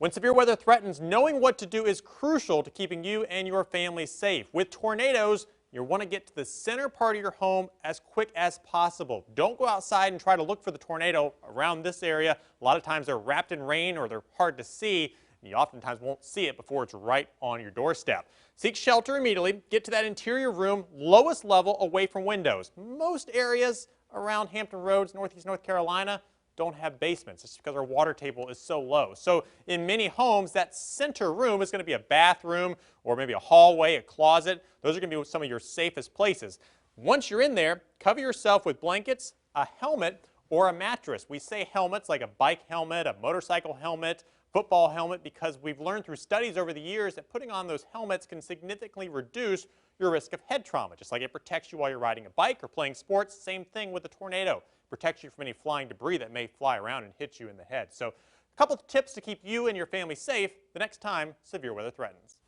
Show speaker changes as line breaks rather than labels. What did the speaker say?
When severe weather threatens, knowing what to do is crucial to keeping you and your family safe. With tornadoes, you want to get to the center part of your home as quick as possible. Don't go outside and try to look for the tornado around this area. A lot of times they're wrapped in rain or they're hard to see. And you oftentimes won't see it before it's right on your doorstep. Seek shelter immediately. Get to that interior room, lowest level, away from windows. Most areas around Hampton Roads, Northeast North Carolina, don't have basements. It's because our water table is so low. So in many homes, that center room is going to be a bathroom or maybe a hallway, a closet. Those are going to be some of your safest places. Once you're in there, cover yourself with blankets, a helmet, or a mattress. We say helmets like a bike helmet, a motorcycle helmet, football helmet, because we've learned through studies over the years that putting on those helmets can significantly reduce your risk of head trauma. Just like it protects you while you're riding a bike or playing sports, same thing with a tornado. Protects you from any flying debris that may fly around and hit you in the head. So a couple of tips to keep you and your family safe the next time severe weather threatens.